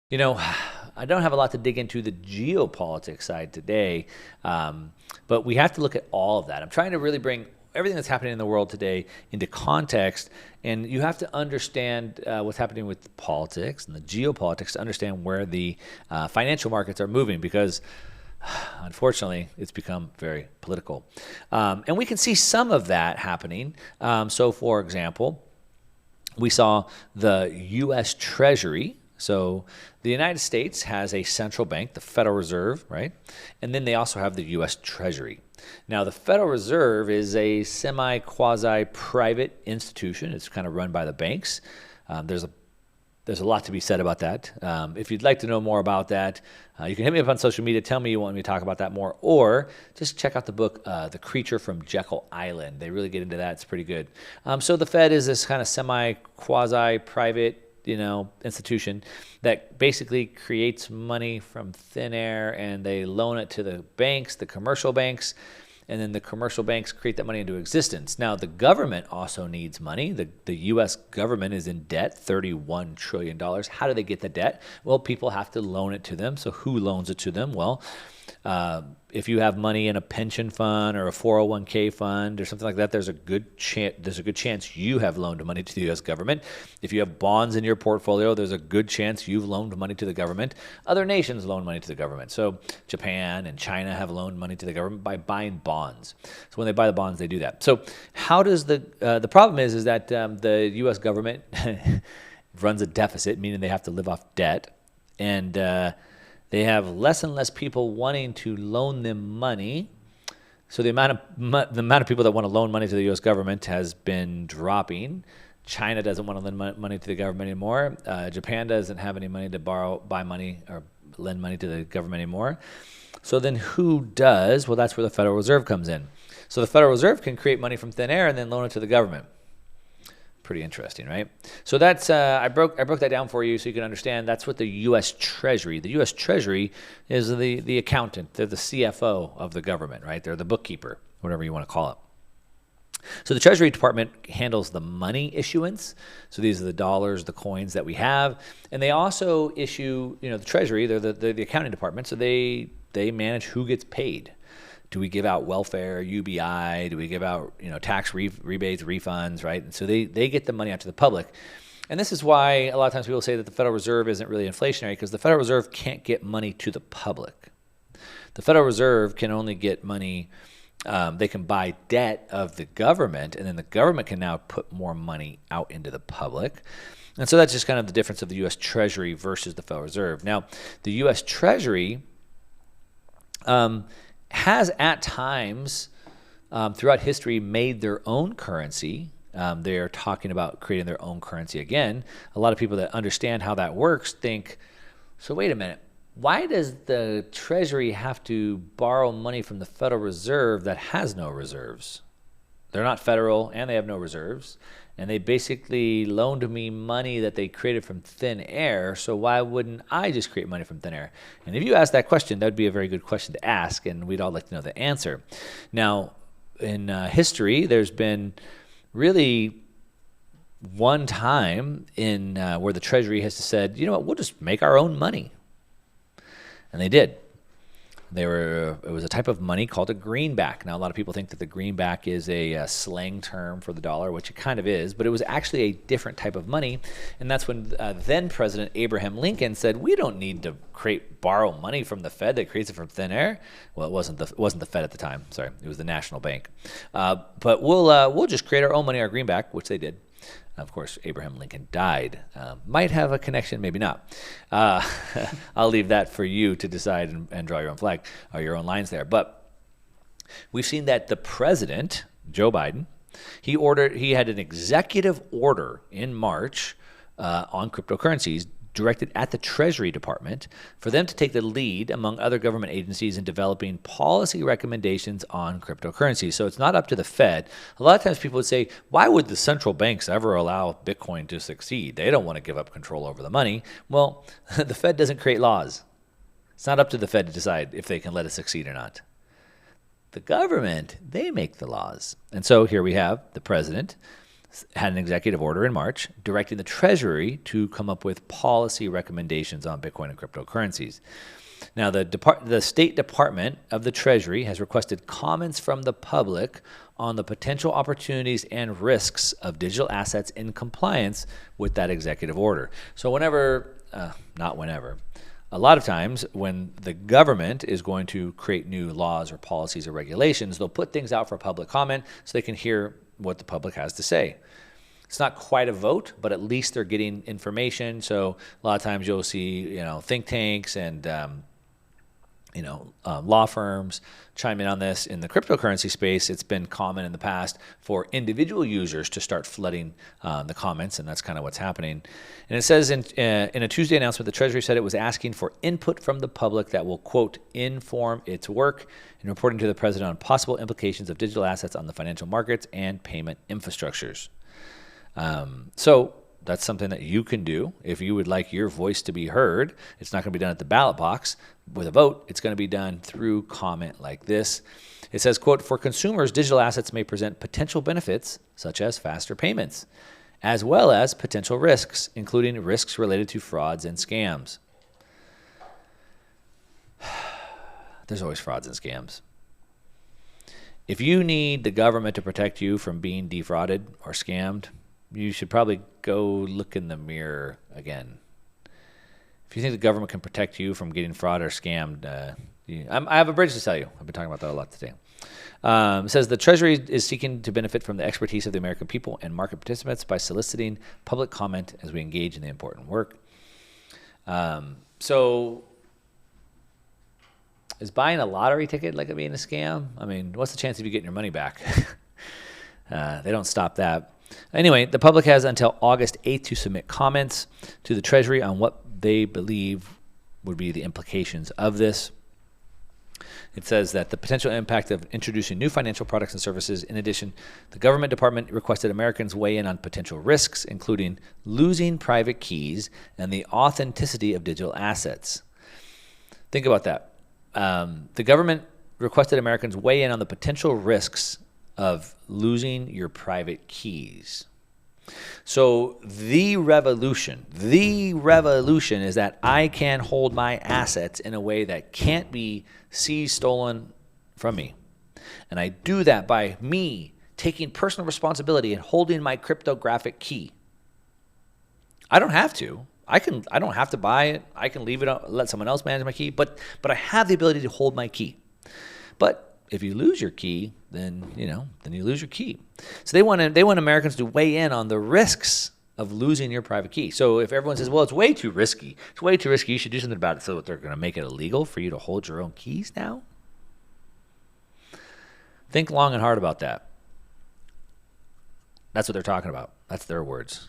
You know, I don't have a lot to dig into the geopolitics side today, but we have to look at all of that. I'm trying to really bring everything that's happening in the world today into context, and you have to understand what's happening with the politics and the geopolitics to understand where the financial markets are moving because unfortunately, it's become very political. And we can see some of that happening. So, for example, we saw the U.S. Treasury. So the United States has a central bank, the Federal Reserve, right? And then they also have the U.S. Treasury. Now, the Federal Reserve is a semi-quasi-private institution. It's kind of run by the banks. There's a lot to be said about that. If you'd like to know more about that, you can hit me up on social media. Tell me you want me to talk about that more, or just check out the book, The Creature from Jekyll Island. They really get into that. It's pretty good. So the Fed is this kind of semi-quasi-private institution that basically creates money from thin air, and they loan it to the banks, the commercial banks, and then the commercial banks create that money into existence. Now, the government also needs money. The U.S. government is in debt, $31 trillion. How do they get the debt? Well, people have to loan it to them. So who loans it to them? Well, if you have money in a pension fund or a 401k fund or something like that, there's a good chance you have loaned money to the U.S. government. If you have bonds in your portfolio, there's a good chance you've loaned money to the government. Other nations loan money to the government. So Japan and China have loaned money to the government by buying bonds. So when they buy the bonds, they do that. So how does the problem is that the U.S. government runs a deficit, meaning they have to live off debt, and they have less and less people wanting to loan them money. So the amount of people that want to loan money to the U.S. government has been dropping. China doesn't want to lend money to the government anymore. Japan doesn't have any money to buy money or lend money to the government anymore. So then who does? Well, that's where the Federal Reserve comes in. So the Federal Reserve can create money from thin air and then loan it to the government. Pretty interesting, right? So that's I broke that down for you so you can understand. That's what the U.S. Treasury. The U.S. Treasury is the accountant. They're the CFO of the government, right? They're the bookkeeper, whatever you want to call it. So the Treasury Department handles the money issuance. So these are the dollars, the coins that we have, and they also issue. The Treasury. They're the accounting department. So they manage who gets paid. Do we give out welfare, UBI? Do we give out tax rebates, refunds, right? And so they get the money out to the public. And this is why a lot of times people say that the Federal Reserve isn't really inflationary, because the Federal Reserve can't get money to the public. The Federal Reserve can only get money, they can buy debt of the government, and then the government can now put more money out into the public. And so that's just kind of the difference of the U.S. Treasury versus the Federal Reserve. Now, the U.S. Treasury has at times throughout history made their own currency. They're talking about creating their own currency again. A lot of people that understand how that works think, so wait a minute, why does the Treasury have to borrow money from the Federal Reserve that has no reserves? They're not federal and they have no reserves. And they basically loaned me money that they created from thin air, so why wouldn't I just create money from thin air? And if you ask that question, that would be a very good question to ask, and we'd all like to know the answer. Now, in history, there's been really one time in where the Treasury has said, we'll just make our own money. And they did. It was a type of money called a greenback. Now, a lot of people think that the greenback is a slang term for the dollar, which it kind of is, but it was actually a different type of money. And that's when then President Abraham Lincoln said, we don't need to borrow money from the Fed that creates it from thin air. Well, it wasn't the Fed at the time. Sorry, it was the National Bank. But we'll just create our own money, our greenback, which they did. Of course, Abraham Lincoln died. Might have a connection, maybe not. I'll leave that for you to decide and draw your own flag or your own lines there. But we've seen that the president, Joe Biden, he had an executive order in March on cryptocurrencies directed at the Treasury Department for them to take the lead among other government agencies in developing policy recommendations on cryptocurrencies. So it's not up to the Fed. A lot of times people would say, why would the central banks ever allow Bitcoin to succeed? They don't want to give up control over the money. Well, the Fed doesn't create laws. It's not up to the Fed to decide if they can let it succeed or not. The government, they make the laws. And so here we have the president had an executive order in March directing the Treasury to come up with policy recommendations on Bitcoin and cryptocurrencies. Now, the State Department of the Treasury has requested comments from the public on the potential opportunities and risks of digital assets in compliance with that executive order. So not whenever, a lot of times when the government is going to create new laws or policies or regulations, they'll put things out for public comment so they can hear what the public has to say. It's not quite a vote, but at least they're getting information. So a lot of times you'll see, think tanks and law firms chime in on this. In the cryptocurrency space, it's been common in the past for individual users to start flooding the comments, and that's kind of what's happening. And it says in a Tuesday announcement, the Treasury said it was asking for input from the public that will, quote, inform its work in reporting to the president on possible implications of digital assets on the financial markets and payment infrastructures. So that's something that you can do if you would like your voice to be heard. It's not going to be done at the ballot box with a vote. It's going to be done through comment like this. It says, quote, for consumers, digital assets may present potential benefits such as faster payments, as well as potential risks, including risks related to frauds and scams. There's always frauds and scams. If you need the government to protect you from being defrauded or scammed, you should probably go look in the mirror again. If you think the government can protect you from getting fraud or scammed, I have a bridge to tell you. I've been talking about that a lot today. It says the Treasury is seeking to benefit from the expertise of the American people and market participants by soliciting public comment as we engage in the important work. So is buying a lottery ticket like it being a scam? I mean, what's the chance of you getting your money back? They don't stop that. Anyway, the public has until August 8th to submit comments to the Treasury on what they believe would be the implications of this. It says that the potential impact of introducing new financial products and services. In addition, the government department requested Americans weigh in on potential risks, including losing private keys and the authenticity of digital assets. Think about that. The government requested Americans weigh in on the potential risks of losing your private keys. So the revolution is that I can hold my assets in a way that can't be seized, stolen from me. And I do that by me taking personal responsibility and holding my cryptographic key. I don't have to. I don't have to buy it. I can leave it, let someone else manage my key, but I have the ability to hold my key. But if you lose your key, then you lose your key. So they want Americans to weigh in on the risks of losing your private key. So if everyone says, well, it's way too risky, you should do something about it, so that they're going to make it illegal for you to hold your own keys now? Think long and hard about that. That's what they're talking about. That's their words.